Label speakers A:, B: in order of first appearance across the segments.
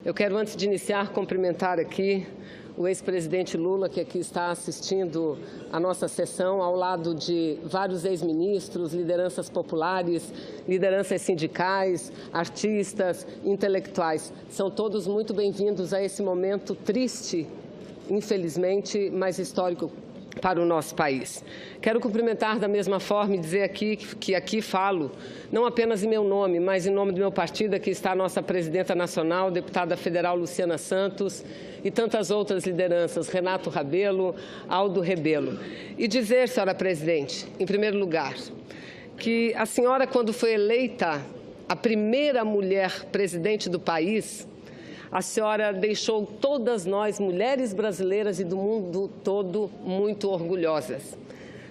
A: Eu quero, antes de iniciar, cumprimentar aqui o ex-presidente Lula, que aqui está assistindo a nossa sessão, ao lado de vários ex-ministros, lideranças populares, lideranças sindicais, artistas, intelectuais. São todos muito bem-vindos a esse momento triste, infelizmente, mas histórico para o nosso país. Quero cumprimentar da mesma forma e dizer aqui que aqui falo, não apenas em meu nome, mas em nome do meu partido. Aqui está a nossa presidenta nacional, deputada federal Luciana Santos e tantas outras lideranças, Renato Rabelo, Aldo Rebelo. E dizer, senhora presidente, em primeiro lugar, que a senhora, quando foi eleita a primeira mulher presidente do país, a senhora deixou todas nós, mulheres brasileiras e do mundo todo, muito orgulhosas.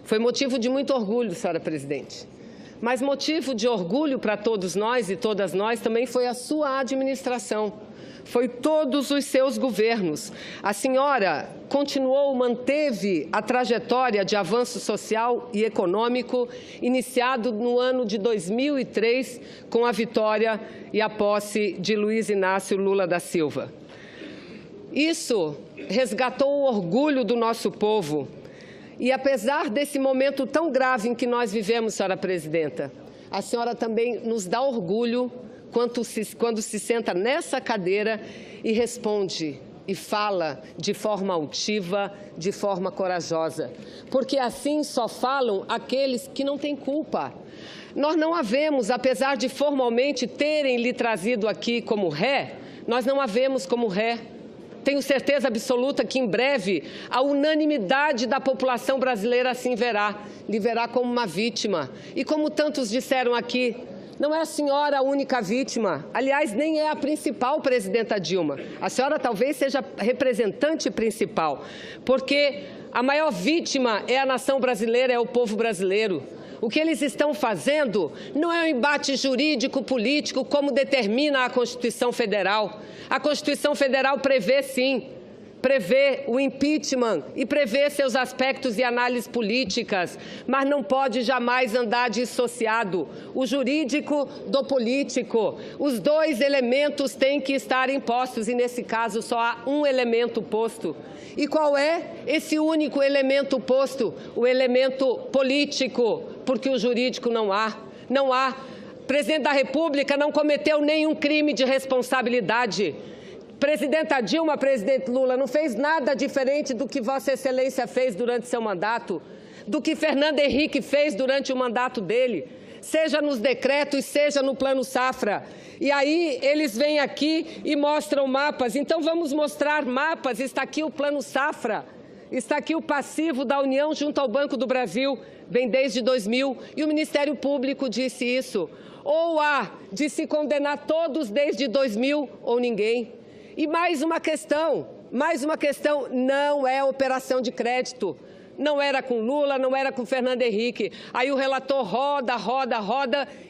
A: Foi motivo de muito orgulho, senhora presidente. Mas motivo de orgulho para todos nós e todas nós também foi a sua administração. Foi todos os seus governos. A senhora continuou, manteve a trajetória de avanço social e econômico iniciado no ano de 2003 com a vitória e a posse de Luiz Inácio Lula da Silva. Isso resgatou o orgulho do nosso povo. E apesar desse momento tão grave em que nós vivemos, senhora presidenta, a senhora também nos dá orgulho quando se senta nessa cadeira e responde e fala de forma altiva, de forma corajosa. Porque assim só falam aqueles que não têm culpa. Nós não a vemos, apesar de formalmente terem lhe trazido aqui como ré, nós não a vemos como ré. Tenho certeza absoluta que, em breve, a unanimidade da população brasileira assim verá, lhe verá como uma vítima. E como tantos disseram aqui, não é a senhora a única vítima. Aliás, nem é a principal, presidenta Dilma. A senhora talvez seja a representante principal, porque a maior vítima é a nação brasileira, é o povo brasileiro. O que eles estão fazendo não é um embate jurídico-político como determina a Constituição Federal. A Constituição Federal prevê, sim, prevê o impeachment e prevê seus aspectos e análises políticas, mas não pode jamais andar dissociado o jurídico do político. Os dois elementos têm que estar impostos e, nesse caso, só há um elemento posto. E qual é esse único elemento posto? O elemento político, porque o jurídico não há. Não há. O presidente da República não cometeu nenhum crime de responsabilidade. Presidenta Dilma, presidente Lula, não fez nada diferente do que Vossa Excelência fez durante seu mandato, do que Fernando Henrique fez durante o mandato dele, seja nos decretos, seja no Plano Safra. E aí eles vêm aqui e mostram mapas. Então vamos mostrar mapas. Está aqui o Plano Safra, está aqui o passivo da União junto ao Banco do Brasil, vem desde 2000, e o Ministério Público disse isso. Ou há de se condenar todos desde 2000 ou ninguém. E mais uma questão, não é operação de crédito. Não era com Lula, não era com Fernando Henrique. Aí o relator roda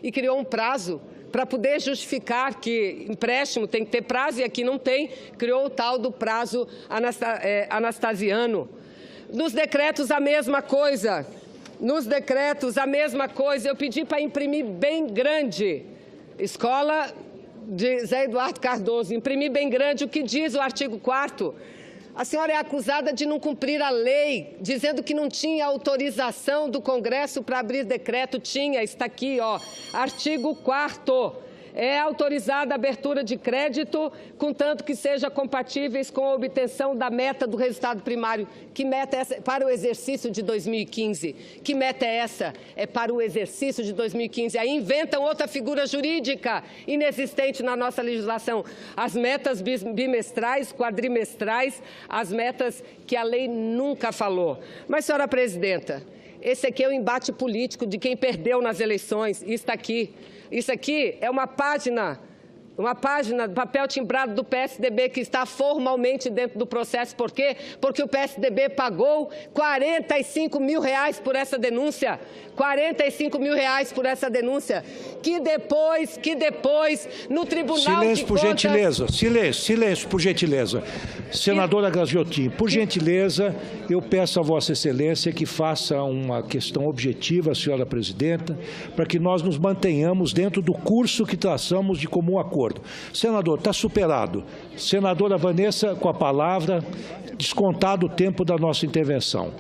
A: e criou um prazo para poder justificar que empréstimo tem que ter prazo e aqui não tem. Criou o tal do prazo anastasiano. Nos decretos a mesma coisa. Eu pedi para imprimir bem grande. Escola de Zé Eduardo Cardoso, imprimir bem grande o que diz o artigo 4º. A senhora é acusada de não cumprir a lei, dizendo que não tinha autorização do Congresso para abrir decreto. Tinha, está aqui, ó, artigo 4º. É autorizada a abertura de crédito, contanto que seja compatíveis com a obtenção da meta do resultado primário. Que meta é essa? Para o exercício de 2015. Que meta é essa? É para o exercício de 2015. Aí inventam outra figura jurídica inexistente na nossa legislação. As metas bimestrais, quadrimestrais, as metas que a lei nunca falou. Mas, senhora presidenta, esse aqui é o embate político de quem perdeu nas eleições. E está aqui. Isso aqui é uma página do papel timbrado do PSDB que está formalmente dentro do processo. Por quê? Porque o PSDB pagou R$45 mil por essa denúncia. R$45 mil por essa denúncia. Que depois, no Tribunal de Contas...
B: Silêncio, por gentileza. Silêncio, por gentileza. Senadora Graziotin, por gentileza, eu peço a Vossa Excelência que faça uma questão objetiva, senhora presidenta, para que nós nos mantenhamos dentro do curso que traçamos de comum acordo. acordo. Senador, está superado. Senadora Vanessa, com a palavra, descontado o tempo da nossa intervenção.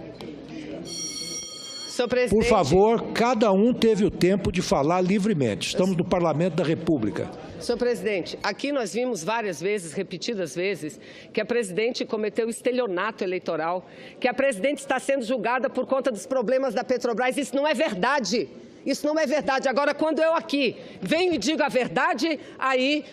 A: Senhor presidente,
B: por favor, cada um teve o tempo de falar livremente. Estamos no Parlamento da República.
A: Senhor presidente, aqui nós vimos várias vezes, repetidas vezes, que a presidente cometeu estelionato eleitoral, que a presidente está sendo julgada por conta dos problemas da Petrobras. Isso não é verdade. Isso não é verdade. Agora, quando eu aqui venho e digo a verdade, aí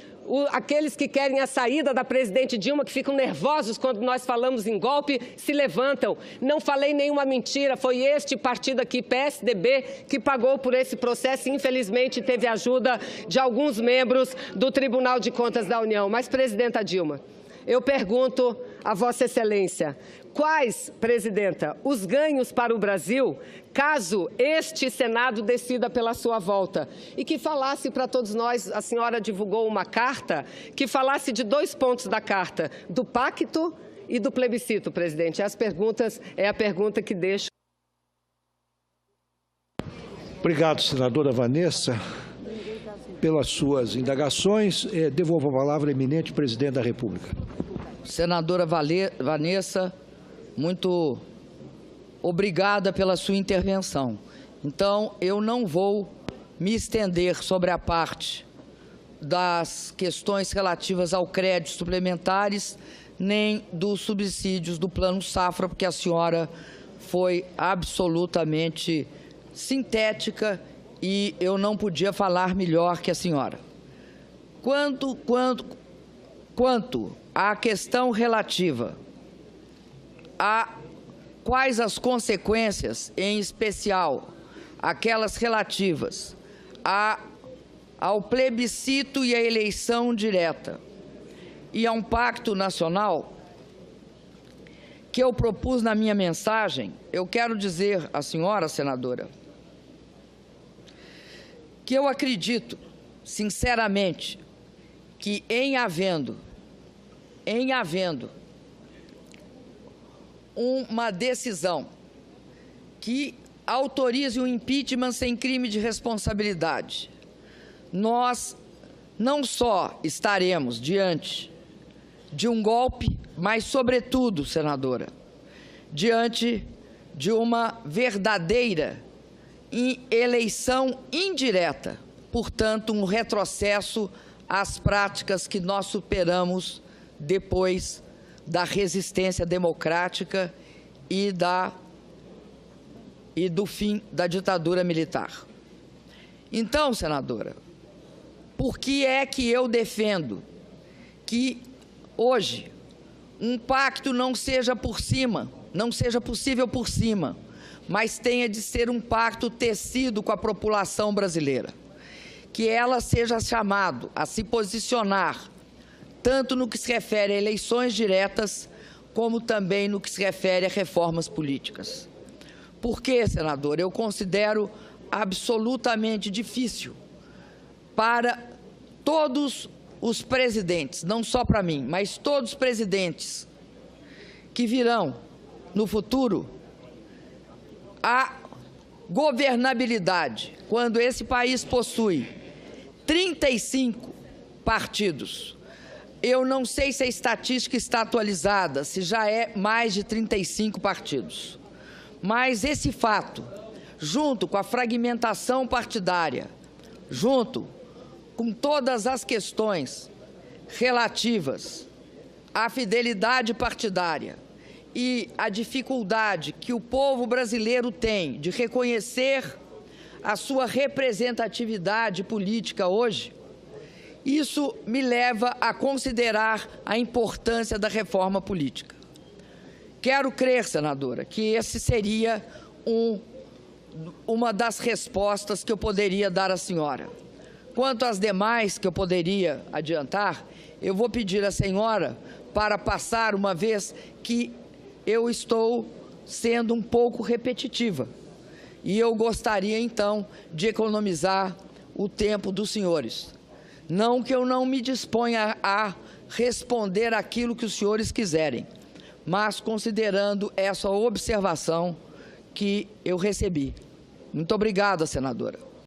A: aqueles que querem a saída da presidente Dilma, que ficam nervosos quando nós falamos em golpe, se levantam. Não falei nenhuma mentira, foi este partido aqui, PSDB, que pagou por esse processo e, infelizmente, teve ajuda de alguns membros do Tribunal de Contas da União. Mas, presidenta Dilma, eu pergunto a Vossa Excelência, quais, presidenta, os ganhos para o Brasil caso este Senado decida pela sua volta? E que falasse para todos nós, a senhora divulgou uma carta, que falasse de 2 pontos da carta, do pacto e do plebiscito, presidente. É a pergunta que deixo.
B: Obrigado, senadora Vanessa, pelas suas indagações. Devolvo a palavra ao eminente presidente da República.
C: Senadora Vanessa, muito obrigada pela sua intervenção. Então, eu não vou me estender sobre a parte das questões relativas ao crédito suplementares, nem dos subsídios do Plano Safra, porque a senhora foi absolutamente sintética e eu não podia falar melhor que a senhora. Quanto à questão relativa a quais as consequências, em especial aquelas relativas ao plebiscito e à eleição direta e a um pacto nacional que eu propus na minha mensagem, eu quero dizer à senhora, senadora, que eu acredito, sinceramente, que em havendo uma decisão que autorize o impeachment sem crime de responsabilidade, nós não só estaremos diante de um golpe, mas, sobretudo, senadora, diante de uma verdadeira eleição indireta, portanto, um retrocesso às práticas que nós superamos depois da resistência democrática e do fim da ditadura militar. Então, senadora, por que é que eu defendo que hoje um pacto não seja possível por cima, mas tenha de ser um pacto tecido com a população brasileira, que ela seja chamada a se posicionar tanto no que se refere a eleições diretas, como também no que se refere a reformas políticas. Por que, senador? Eu considero absolutamente difícil para todos os presidentes, não só para mim, mas todos os presidentes que virão no futuro, a governabilidade, quando esse país possui 35 partidos. Eu não sei se a estatística está atualizada, se já é mais de 35 partidos. Mas esse fato, junto com a fragmentação partidária, junto com todas as questões relativas à fidelidade partidária e à dificuldade que o povo brasileiro tem de reconhecer a sua representatividade política hoje, isso me leva a considerar a importância da reforma política. Quero crer, senadora, que esse seria uma das respostas que eu poderia dar à senhora. Quanto às demais que eu poderia adiantar, eu vou pedir à senhora para passar, uma vez que eu estou sendo um pouco repetitiva. E eu gostaria, então, de economizar o tempo dos senhores. Não que eu não me disponha a responder aquilo que os senhores quiserem, mas considerando essa observação que eu recebi. Muito obrigada, senadora.